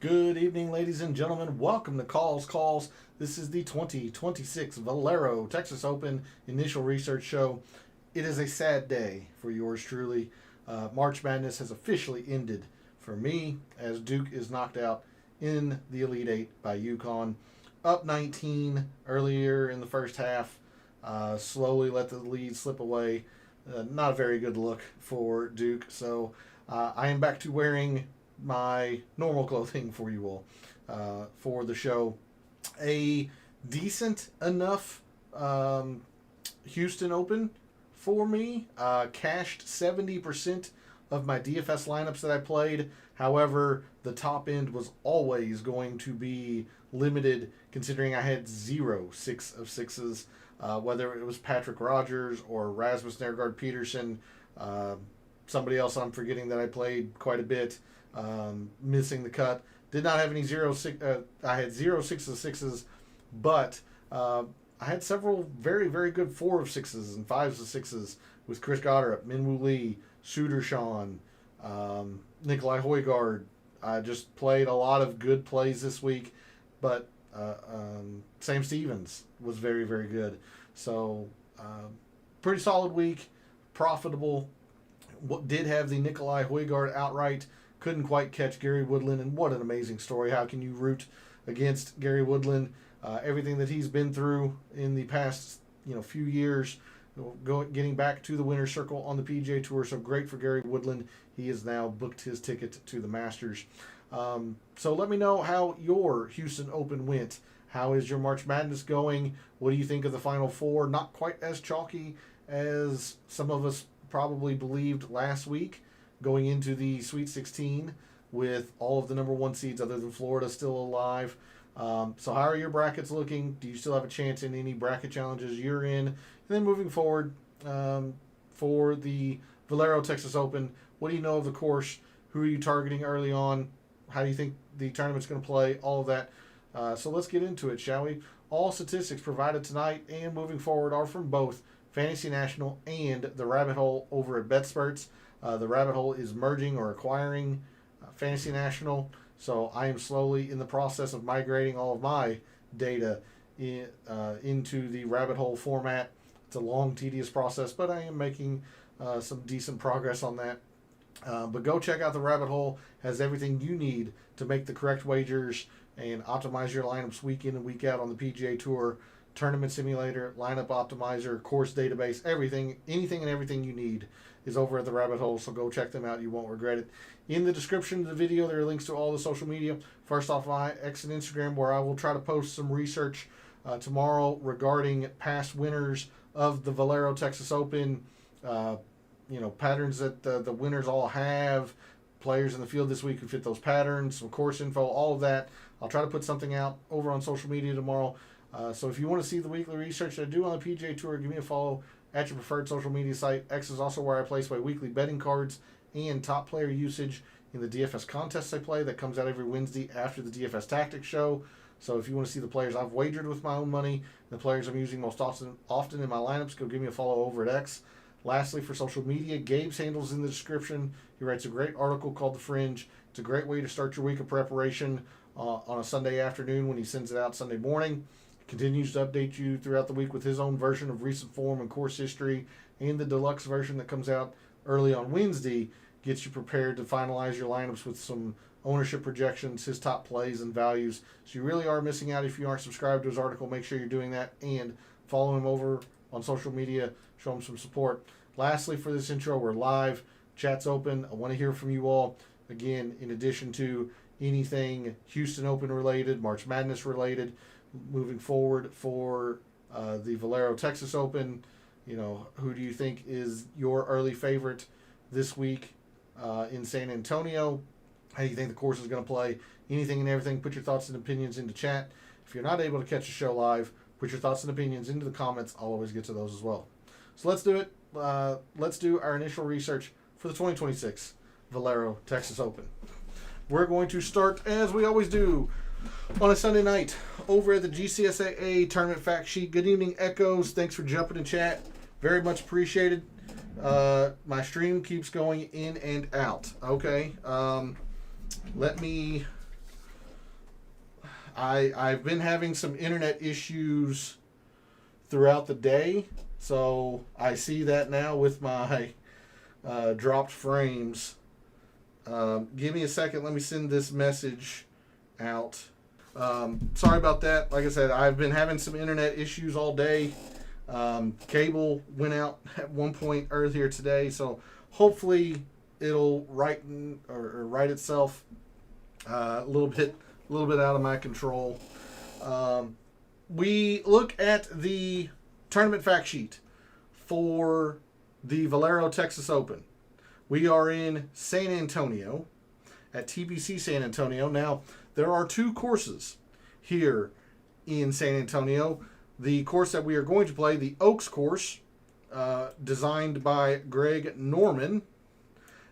Good evening, ladies and gentlemen. Welcome to Calls. This is the 2026 Valero Texas Open Initial Research Show. It is a sad day for yours truly. March Madness has officially ended for me as Duke is knocked out in the Elite Eight by UConn. Up 19 earlier in the first half. Slowly let the lead slip away. Not a very good look for Duke. So I am back to wearing my normal clothing for you all for the show. A decent enough Houston Open for me. Cashed 70% of my DFS lineups that I played. However, the top end was always going to be limited considering I had 6 of 6s. Whether it was Patrick Rogers or Rasmus Nergard Peterson, somebody else I'm forgetting that I played quite a bit. Missing the cut. Did not have any 6. I had 6 of 6s, but I had several very, very good 4 of 6s and 5s of 6s with Chris Goddard, Minwoo Lee, Sudarshan, Nikolai Højgaard. I just played a lot of good plays this week, but Sam Stevens was very, very good. So, pretty solid week, profitable. Did have the Nikolai Højgaard outright. Couldn't quite catch Gary Woodland, and what an amazing story. How can you root against Gary Woodland? Everything that he's been through in the past few years, getting back to the winner's circle on the PGA Tour. So great for Gary Woodland. He has now booked his ticket to the Masters. So let me know how your Houston Open went. How is your March Madness going? What do you think of the Final Four? Not quite as chalky as some of us probably believed last week, going into the Sweet 16 with all of the number 1 seeds other than Florida still alive. So how are your brackets looking? Do you still have a chance in any bracket challenges you're in? And then moving forward for the Valero Texas Open, what do you know of the course? Who are you targeting early on? How do you think the tournament's going to play? All of that. So let's get into it, shall we? All statistics provided tonight and moving forward are from both Fantasy National and the Rabbit Hole over at BetSperts. The Rabbit Hole is merging or acquiring Fantasy National, so I am slowly in the process of migrating all of my data into the Rabbit Hole format. It's a long, tedious process, but I am making some decent progress on that. But go check out the Rabbit Hole. Has everything you need to make the correct wagers and optimize your lineups week in and week out on the PGA Tour. Tournament simulator, lineup optimizer, course database, anything and everything you need is over at the Rabbit Hole, so go check them out. You won't regret it. In the description of the video, there are links to all the social media. First off, my X and Instagram, where I will try to post some research tomorrow regarding past winners of the Valero Texas Open, patterns that the winners all have, players in the field this week who fit those patterns, some course info, all of that. I'll try to put something out over on social media tomorrow. So if you want to see the weekly research that I do on the PGA Tour, give me a follow at your preferred social media site. X is also where I place my weekly betting cards and top player usage in the DFS contests I play. That comes out every Wednesday after the DFS Tactics show. So if you want to see the players I've wagered with my own money, the players I'm using most often in my lineups, go give me a follow over at X. Lastly, for social media, Gabe's handle's in the description. He writes a great article called The Fringe. It's a great way to start your week of preparation on a Sunday afternoon when he sends it out Sunday morning. Continues to update you throughout the week with his own version of recent form and course history, and the deluxe version that comes out early on Wednesday gets you prepared to finalize your lineups with some ownership projections, his top plays and values. So you really are missing out if you aren't subscribed to his article. Make sure you're doing that and follow him over on social media. Show him some support. Lastly, for this intro, we're live. Chat's open. I want to hear from you all. Again, in addition to anything Houston Open related, March Madness related, moving forward for the Valero Texas Open, who do you think is your early favorite this week in San Antonio? How do you think the course is going to play? Anything and everything. Put your thoughts and opinions into chat. If you're not able to catch the show live, put your thoughts and opinions into the comments. I'll always get to those as well. So let's do it. Let's do our initial research for the 2026 Valero Texas Open. We're going to start, as we always do, on a Sunday night over at the GCSAA Tournament Fact Sheet. Good evening, Echoes. Thanks for jumping in chat. Very much appreciated. My stream keeps going in and out. Okay. Let me I've been having some internet issues throughout the day, so I see that now with my dropped frames. Give me a second. Let me send this message out. Sorry about that. Like I said, I've been having some internet issues all day. Cable went out at one point earlier today, so hopefully it'll right itself. A little bit out of my control. We look at the tournament fact sheet for the Valero Texas Open. We are in San Antonio at TPC San Antonio. Now, there are two courses here in San Antonio. The course that we are going to play, the Oaks course, designed by Greg Norman.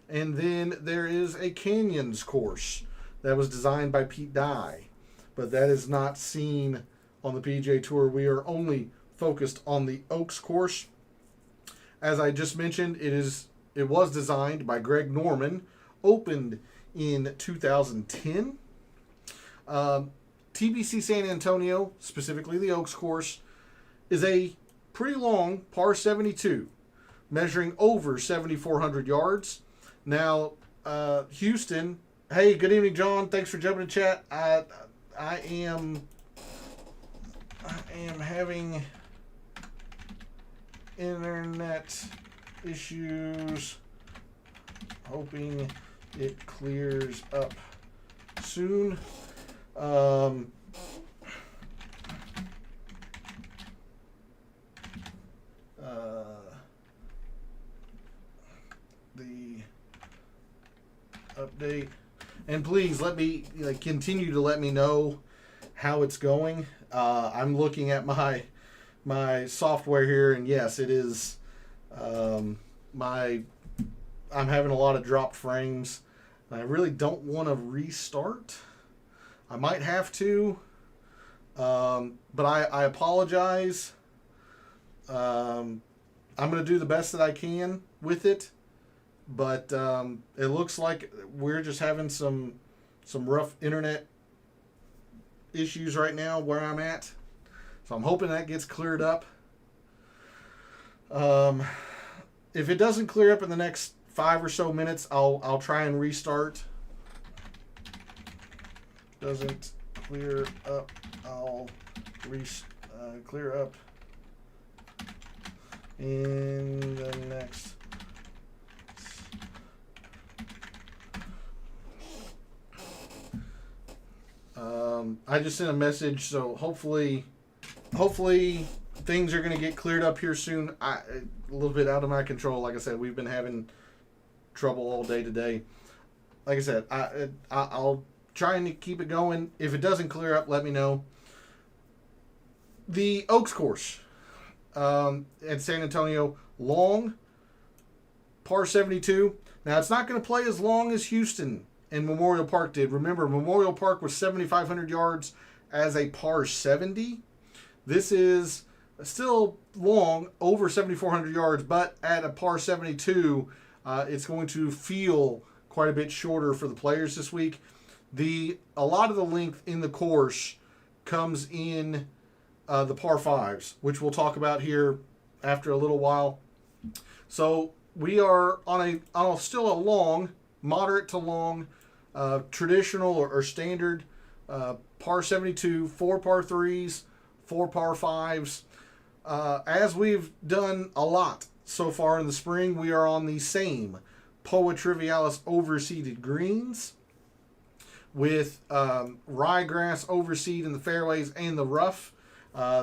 And then there is a Canyons course that was designed by Pete Dye. But that is not seen on the PGA Tour. We are only focused on the Oaks course. As I just mentioned, it was designed by Greg Norman, opened in 2010. TPC San Antonio, specifically the Oaks course, is a pretty long par 72, measuring over 7,400 yards. Now, Houston, hey, good evening, John. Thanks for jumping in chat. I am having internet issues. Hoping it clears up soon. The update, and please let me continue to let me know how it's going. I'm looking at my software here, and yes, it is I'm having a lot of dropped frames. I really don't want to restart. I might have to, but I apologize. I'm going to do the best that I can with it, but it looks like we're just having some rough internet issues right now where I'm at. So I'm hoping that gets cleared up. If it doesn't clear up in the next 5 or so minutes, I'll try and restart. Doesn't clear up, I'll clear up in the next. I just sent a message, so hopefully things are going to get cleared up here soon. A little bit out of my control. Like I said, we've been having trouble all day today. Like I said, I'll try and keep it going. If it doesn't clear up, let me know. The Oaks course at San Antonio, long, par 72. Now, it's not going to play as long as Houston and Memorial Park did. Remember, Memorial Park was 7,500 yards as a par 70. This is still long, over 7,400 yards, but at a par 72, it's going to feel quite a bit shorter for the players this week. A lot of the length in the course comes in the par 5s, which we'll talk about here after a little while. So we are on still a long, moderate to long, traditional or standard par 72, 4 par 3s, 4 par 5s. As we've done a lot so far in the spring, we are on the same Poa Trivialis overseeded greens with ryegrass overseed in the fairways and the rough.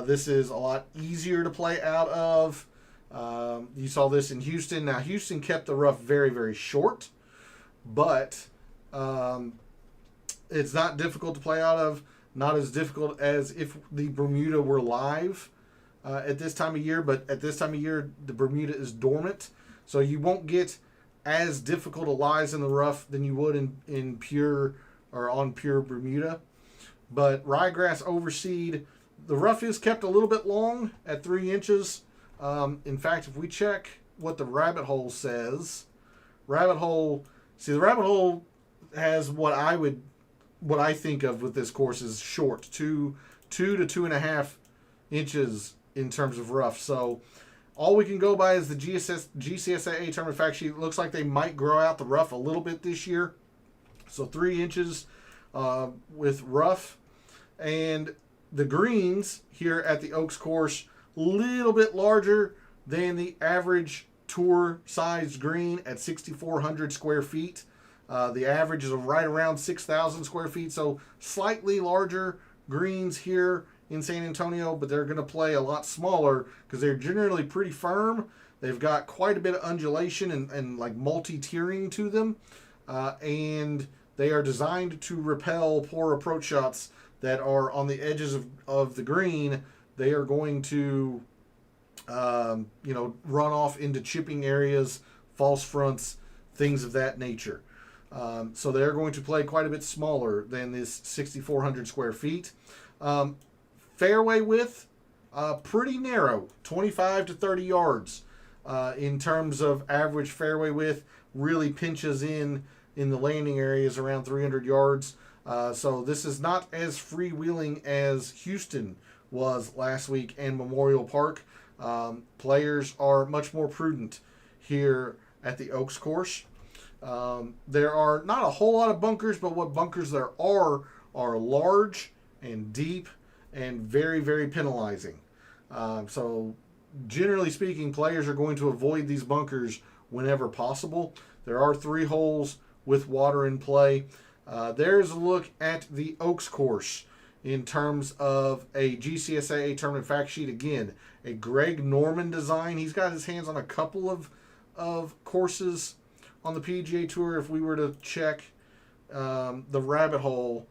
This is a lot easier to play out of. You saw this in Houston. Now, Houston kept the rough very, very short, but it's not difficult to play out of. Not as difficult as if the Bermuda were live at this time of year, but at this time of year, the Bermuda is dormant, so you won't get as difficult a lies in the rough than you would in pure or on pure Bermuda. But ryegrass overseed, the rough is kept a little bit long at 3 inches. In fact, if we check what the rabbit hole says, the rabbit hole has what what I think of with this course is short, 2 to 2.5 inches in terms of rough. So all we can go by is the GCSA tournament fact sheet. It looks like they might grow out the rough a little bit this year. So 3 inches with rough. And the greens here at the Oaks course, a little bit larger than the average tour sized green at 6,400 square feet. The average is right around 6,000 square feet. So slightly larger greens here in San Antonio, but they're going to play a lot smaller because they're generally pretty firm. They've got quite a bit of undulation and like multi-tiering to them. And they are designed to repel poor approach shots that are on the edges of the green. They are going to, run off into chipping areas, false fronts, things of that nature. So they're going to play quite a bit smaller than this 6,400 square feet. Fairway width, pretty narrow, 25 to 30 yards in terms of average fairway width. Really pinches in the landing areas around 300 yards. So this is not as freewheeling as Houston was last week and Memorial Park. Players are much more prudent here at the Oaks course. There are not a whole lot of bunkers, but what bunkers there are large and deep and very, very penalizing. So generally speaking, players are going to avoid these bunkers whenever possible. There are 3 holes with water in play. There's a look at the Oaks course in terms of a GCSA tournament fact sheet. Again, a Greg Norman design. He's got his hands on a couple of courses on the PGA Tour. If we were to check the rabbit hole,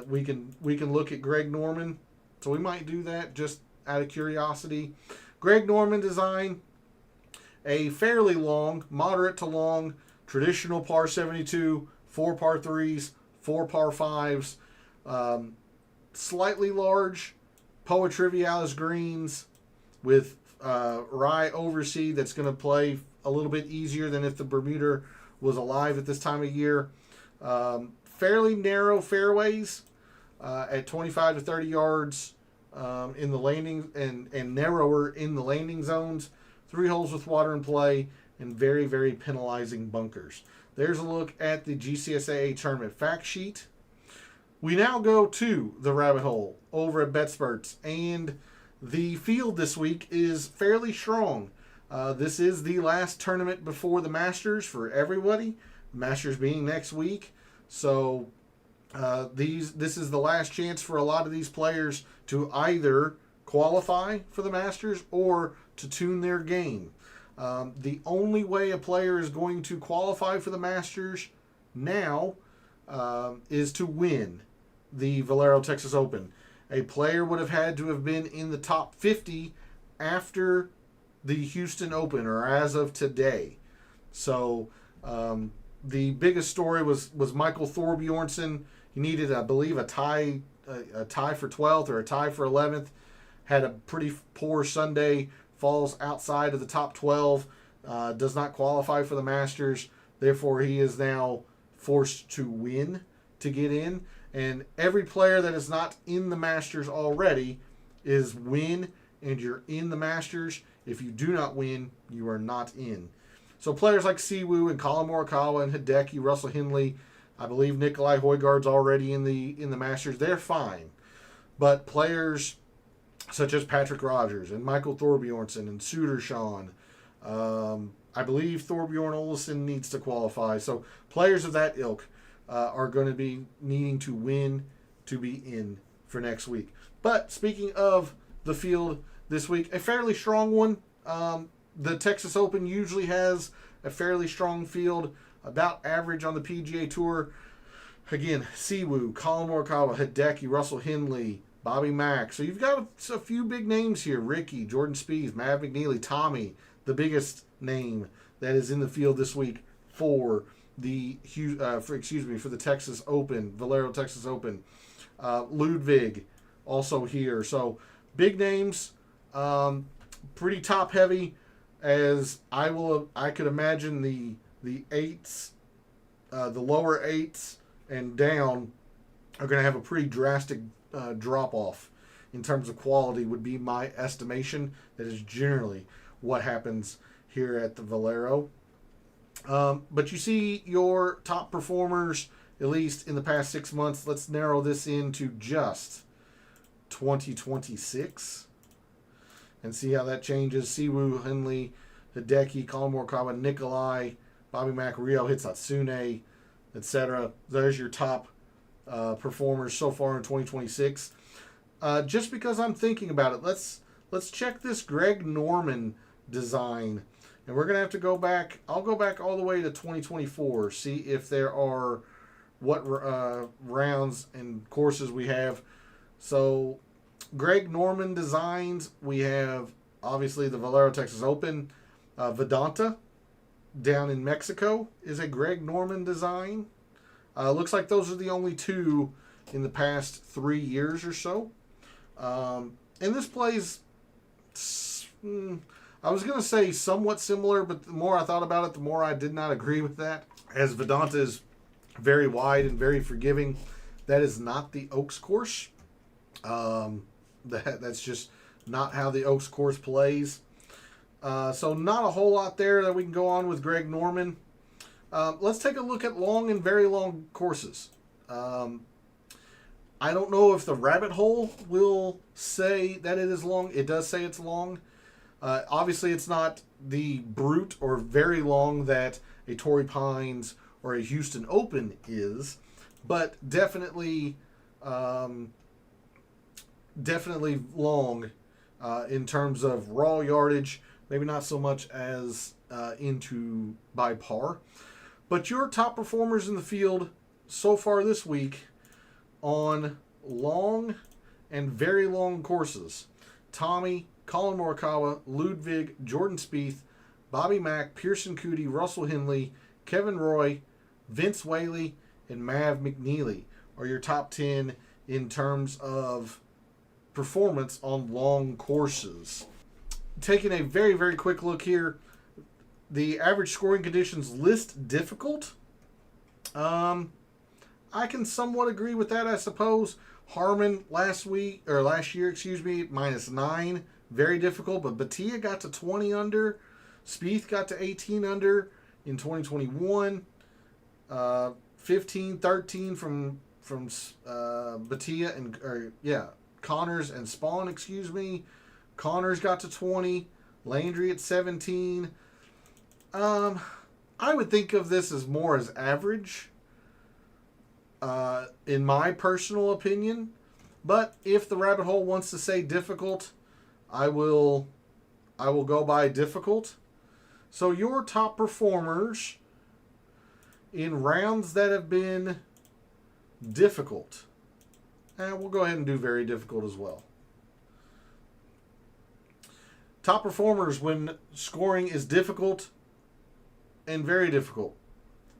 we can look at Greg Norman. So we might do that just out of curiosity. Greg Norman design, a fairly long, moderate to long, traditional par 72, 4 par 3s, 4 par 5s, slightly large Poa Trivialis greens with rye overseed that's going to play a little bit easier than if the Bermuda was alive at this time of year. Fairly narrow fairways at 25 to 30 yards in the landing and narrower in the landing zones. 3 holes with water in play and very, very penalizing bunkers. There's a look at the GCSA tournament fact sheet. We now go to the rabbit hole over at BetSperts, and the field this week is fairly strong. This is the last tournament before the Masters for everybody. Masters being next week. So this is the last chance for a lot of these players to either qualify for the Masters or to tune their game. The only way a player is going to qualify for the Masters now is to win the Valero Texas Open. A player would have had to have been in the top 50 after the Houston Open, or as of today. So the biggest story was Michael Thorbjornsen. He needed, I believe, a tie for 12th or a tie for 11th. Had a pretty poor Sunday. Falls outside of the top 12. Does not qualify for the Masters. Therefore, he is now forced to win to get in. And every player that is not in the Masters already is win, and you're in the Masters. If you do not win, you are not in. So players like Siwoo and Colin Morikawa and Hideki, Russell Henley, I believe Nikolai Højgaard's already in the Masters. They're fine. But players such as Patrick Rogers and Michael Thorbjornsen and Sudarshan, I believe Thorbjorn Olesen needs to qualify. So players of that ilk are going to be needing to win to be in for next week. But speaking of the field this week, a fairly strong one. The Texas Open usually has a fairly strong field, about average on the PGA Tour. Again, Siwoo, Colin Morikawa, Hideki, Russell Henley, Bobby Mack. So you've got a few big names here. Ricky, Jordan Spieth, Matt McNeely, Tommy, the biggest name that is in the field this week for the for the Texas Open, Valero Texas Open. Ludwig also here. So big names, pretty top heavy, as I could imagine the eights, the lower eights and down are going to have a pretty drastic drop off in terms of quality, would be my estimation. That is generally what happens here at the Valero. But you see your top performers, at least in the past 6 months. Let's narrow this into just 2026 and see how that changes. Siwoo, Henley, Hideki, Colin Morikawa, Nikolai, Bobby Mack, Rio Hitsatsune, etc. There's your top performers so far in 2026. Just because I'm thinking about it, let's check this Greg Norman design. And we're going to have to go back. I'll go back all the way to 2024, see if there are what rounds and courses we have. So, Greg Norman designs, we have obviously the Valero Texas Open. Vedanta down in Mexico is a Greg Norman design. Looks like those are the only two in the past 3 years or so. And this plays, I was going to say somewhat similar, but the more I thought about it, the more I did not agree with that. As Vedanta is very wide and very forgiving, that is not the Oaks course. That's just not how the Oaks course plays. So not a whole lot there that we can go on with Greg Norman. Let's take a look at long and very long courses. I don't know if the rabbit hole will say that it is long. It does say it's long. Obviously, it's not the brute or very long that a Torrey Pines or a Houston Open is, but definitely long in terms of raw yardage. Maybe not so much as into by par. But your top performers in the field so far this week on long and very long courses: Tommy, Colin Morikawa, Ludwig, Jordan Spieth, Bobby Mack, Pearson Coody, Russell Henley, Kevin Roy, Vince Whaley, and Mav McNeely are your top 10 in terms of performance on long courses. Taking a very, very quick look here, the average scoring conditions list difficult. I can somewhat agree with that, I suppose. Harmon last year, -9, very difficult. But Batia got to 20 under. Spieth got to 18 under in 2021. 15, 13 from Batia and Connors and Spawn. Connors got to 20. Landry at 17. I would think of this as more as average, in my personal opinion. But if the rabbit hole wants to say difficult, I will go by difficult. So your top performers in rounds that have been difficult, and we'll go ahead and do very difficult as well. Top performers when scoring is difficult and very difficult: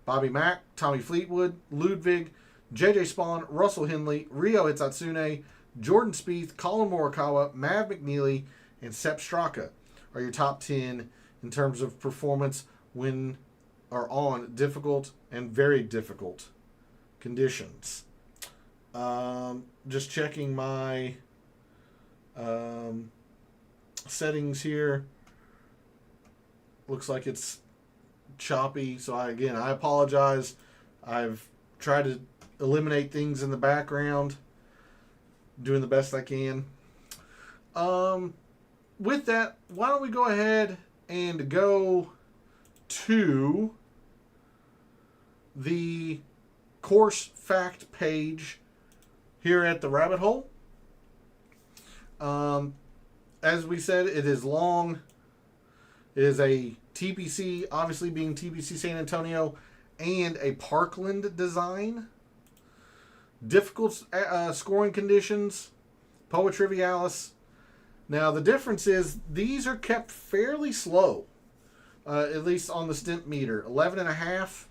Bobby Mack, Tommy Fleetwood, Ludwig, JJ Spawn, Russell Henley, Rio Hitsatsune, Jordan Spieth, Colin Morikawa, Mav McNeely, and Sepp Straka are your top 10 in terms of performance when are on difficult and very difficult conditions. Just checking my settings here. Looks like it's choppy, so I apologize. I've tried to eliminate things in the background, doing the best I can. With that, why don't we go ahead and go to the course fact page here at the Rabbit Hole. As we said, it is long. It is a TPC, obviously being TPC San Antonio, and a Parkland design. Difficult scoring conditions, Poa Trivialis. Now, the difference is these are kept fairly slow, at least on the stimp meter. 11.5,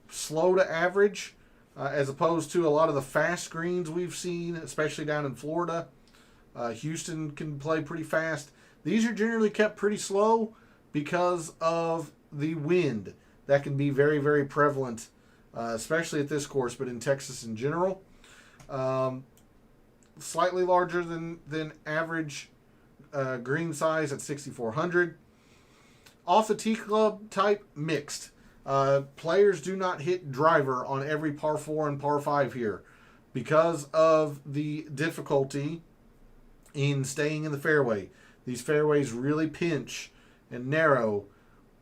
slow to average, as opposed to a lot of the fast greens we've seen, especially down in Florida. Houston can play pretty fast. These are generally kept pretty slow because of the wind that can be very, very prevalent especially at this course, but in Texas in general. Slightly larger than average green size at 6,400. Off the tee club type, mixed. Players do not hit driver on every par 4 and par 5 here because of the difficulty in staying in the fairway. These fairways really pinch and narrow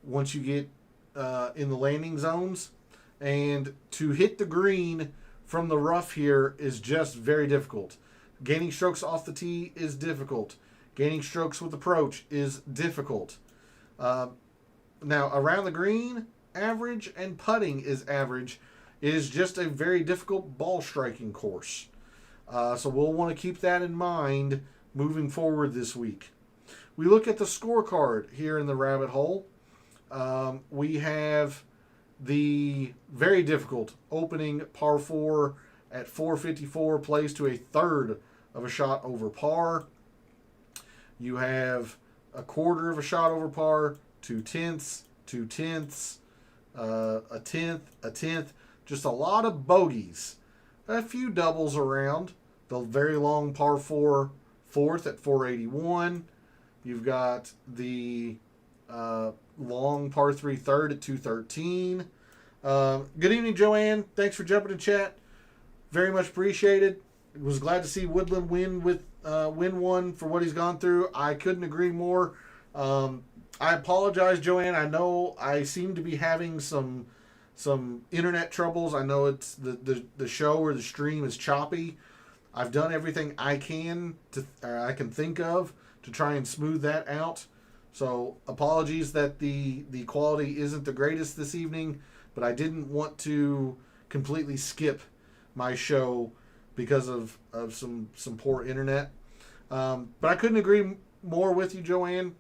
once you get in the landing zones. And to hit the green from the rough here is just very difficult. Gaining strokes off the tee is difficult. Gaining strokes with approach is difficult. Now, around the green, average, and putting is average. It is just a very difficult ball striking course. So we'll want to keep that in mind moving forward this week. We look at the scorecard here in the rabbit hole. We have the very difficult opening par 4 at 454 plays to a third of a shot over par. You have a quarter of a shot over par, 2/10, 2/10, a tenth. Just a lot of bogeys. A few doubles around. The very long par 4 fourth at 481. You've got the long par 3 third at 213. Good evening, Joanne. Thanks for jumping in chat. Very much appreciated. Was glad to see Woodland win one for what he's gone through. I couldn't agree more. I apologize, Joanne. I know I seem to be having some internet troubles. I know it's the show or the stream is choppy. I've done everything I can think of to try and smooth that out. So apologies that the quality isn't the greatest this evening, but I didn't want to completely skip my show because of some poor internet. But I couldn't agree more with you, Joanne.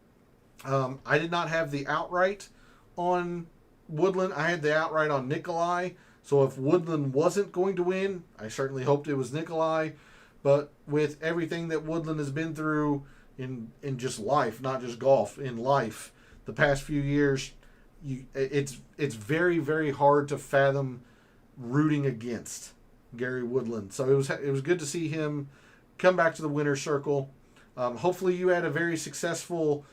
I did not have the outright on Woodland. I had the outright on Nikolai. So if Woodland wasn't going to win, I certainly hoped it was Nikolai. But with everything that Woodland has been through in just life, not just golf, in life, the past few years, it's very, very hard to fathom rooting against Gary Woodland. So it was good to see him come back to the winner's circle. Hopefully you had a very successful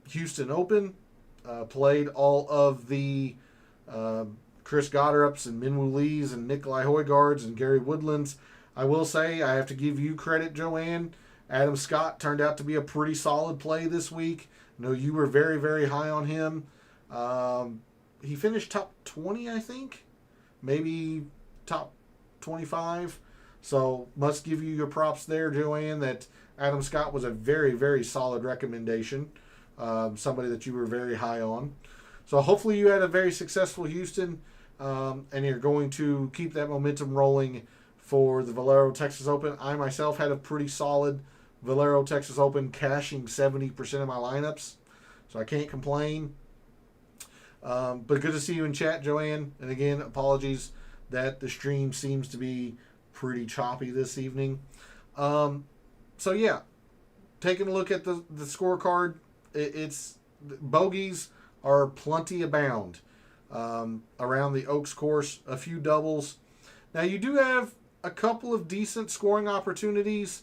Houston Open. Played all of the Chris Goddard's and Minwoo Lee's and Nikolai Højgaard's and Gary Woodland's. I will say I have to give you credit, Joanne. Adam Scott turned out to be a pretty solid play this week. I know you were very, very high on him. He finished top 20, I think. Maybe top 25. So must give you your props there, Joanne, that Adam Scott was a very, very solid recommendation. Somebody that you were very high on. So hopefully you had a very successful Houston, and you're going to keep that momentum rolling for the Valero Texas Open. I myself had a pretty solid Valero Texas Open, cashing 70% of my lineups, so I can't complain. But good to see you in chat, Joanne. And again, apologies that the stream seems to be pretty choppy this evening. So yeah, taking a look at the scorecard, it's bogeys are plenty abound around the Oaks course. A few doubles. Now you do have a couple of decent scoring opportunities.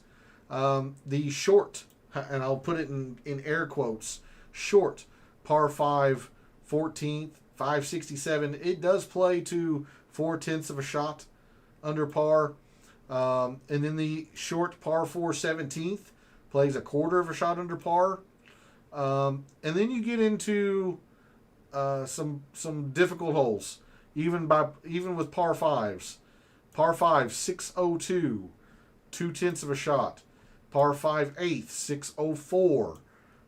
The short, and I'll put it in air quotes, short par 5 14th 567. It does play to 4/10 of a shot under par. And then the short par 4 17th plays a quarter of a shot under par. And then you get into some difficult holes, even with par 5s. Par 5 602, 2/10 of a shot. Par 5 8th 604.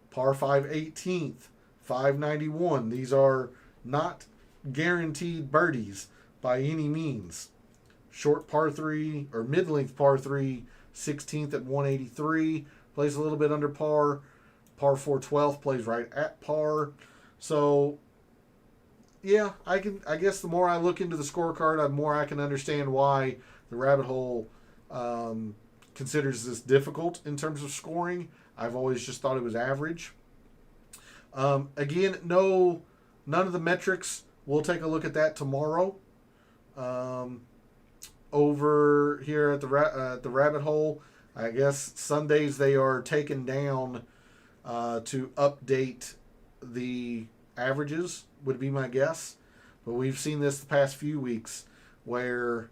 Par 5 18th 591. These are not guaranteed birdies by any means. Short par 3 or mid-length par 3 16th at 183 plays a little bit under par. Par 4 12th plays right at par. So yeah, I guess the more I look into the scorecard, the more I can understand why the rabbit hole considers this difficult in terms of scoring. I've always just thought it was average. Again, none of the metrics. We'll take a look at that tomorrow over here at the Rabbit Hole. I guess Sundays they are taken down to update the averages, would be my guess. But we've seen this the past few weeks where,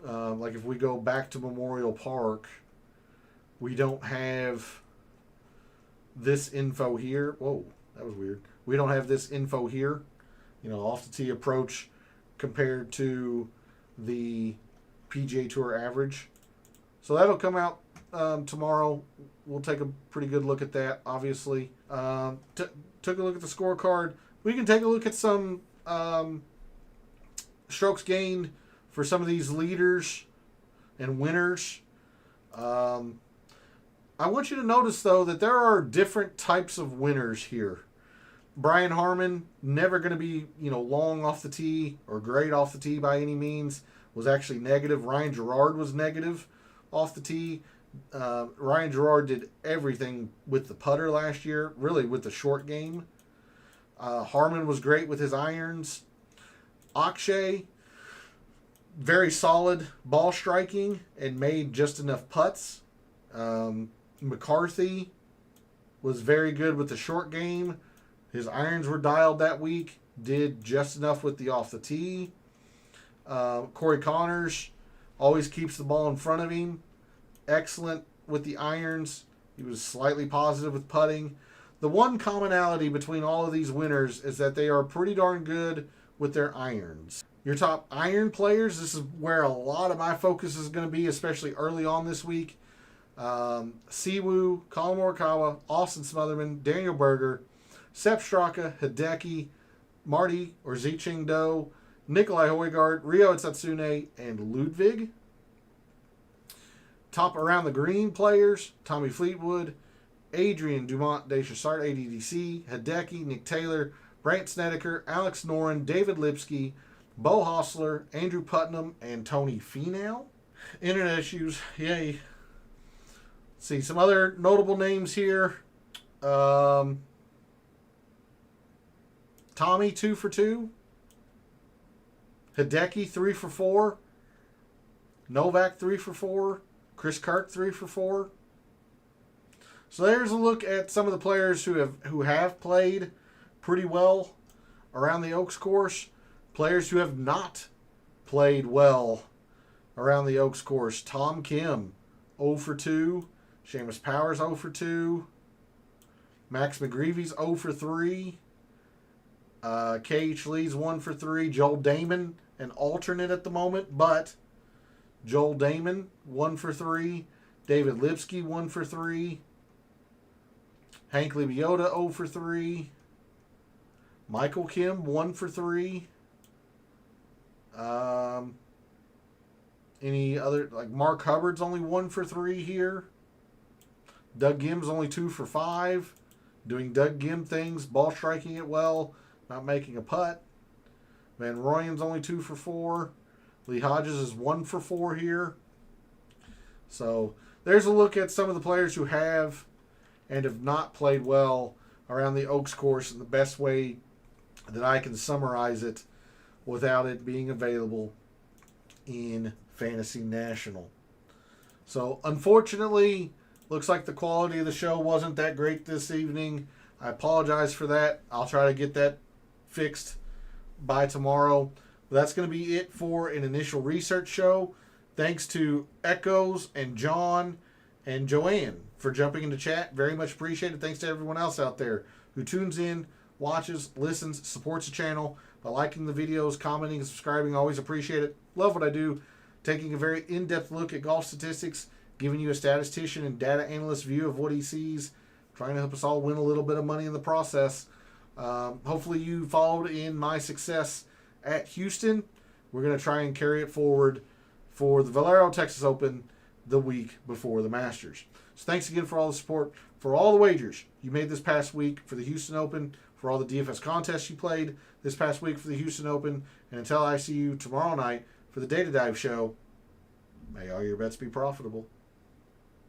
like if we go back to Memorial Park, we don't have this info here. Whoa, that was weird. We don't have this info here, off the tee approach compared to the PGA Tour average. So that'll come out tomorrow. We'll take a pretty good look at that, obviously. Took a look at the scorecard. We can take a look at some strokes gained for some of these leaders and winners. I want you to notice, though, that there are different types of winners here. Brian Harman, never going to be, long off the tee or great off the tee by any means, was actually negative. Ryan Gerard was negative off the tee. Ryan Gerard did everything with the putter last year, really with the short game. Harman was great with his irons. Akshay, very solid ball striking and made just enough putts. McCarthy was very good with the short game. His irons were dialed that week. Did just enough with the off the tee. Corey Connors always keeps the ball in front of him. Excellent with the irons. He was slightly positive with putting. The one commonality between all of these winners is that they are pretty darn good with their irons. Your top iron players, this is where a lot of my focus is going to be, especially early on this week. Siwoo, Colin Morikawa, Austin Smotherman, Daniel Berger, Sepp Straka, Hideki, Marty or Zicheng Do, Nikolai Højgaard, Ryo Satsune, and Ludwig. Top around the green players, Tommy Fleetwood, Adrian Dumont Deschessart, ADDC, Hideki, Nick Taylor, Brant Snedeker, Alex Noren, David Lipsky, Bo Hostler, Andrew Putnam, and Tony Finau. Internet issues, yay. See, some other notable names here. Tommy, 2 for 2. Hideki, 3 for 4. Novak, 3 for 4. Chris Kirk, 3 for 4. So there's a look at some of the players who have played pretty well around the Oaks course. Players who have not played well around the Oaks course. Tom Kim, 0 for 2. Seamus Powers, 0 for 2. Max McGreevy's 0 for 3. K.H. Lee's 1 for 3. Joel Damon, an alternate at the moment, but Joel Damon, 1 for 3. David Lipsky, 1 for 3. Hank Lebioda, 0 for 3. Michael Kim, 1 for 3. Any other, like Mark Hubbard's only 1 for 3 here. Doug Gim's only 2 for 5. Doing Doug Gim things, ball striking it well, not making a putt. Van Rooyen's only 2 for 4. Lee Hodges is 1 for 4 here. So there's a look at some of the players who have and have not played well around the Oaks course, and the best way that I can summarize it without it being available in Fantasy National. So unfortunately, looks like the quality of the show wasn't that great this evening. I apologize for that. I'll try to get that fixed by tomorrow. But that's going to be it for an initial research show. Thanks to Echoes and John and Joanne for jumping into chat. Very much appreciated. Thanks to everyone else out there who tunes in, watches, listens, supports the channel by liking the videos, commenting, and subscribing. Always appreciate it. Love what I do. Taking a very in-depth look at golf statistics, giving you a statistician and data analyst view of what he sees, trying to help us all win a little bit of money in the process. Hopefully you followed in my success at Houston. We're going to try and carry it forward for the Valero Texas Open the week before the Masters. So thanks again for all the support, for all the wagers you made this past week for the Houston Open, for all the DFS contests you played this past week for the Houston Open, and until I see you tomorrow night for the Data Dive show, may all your bets be profitable.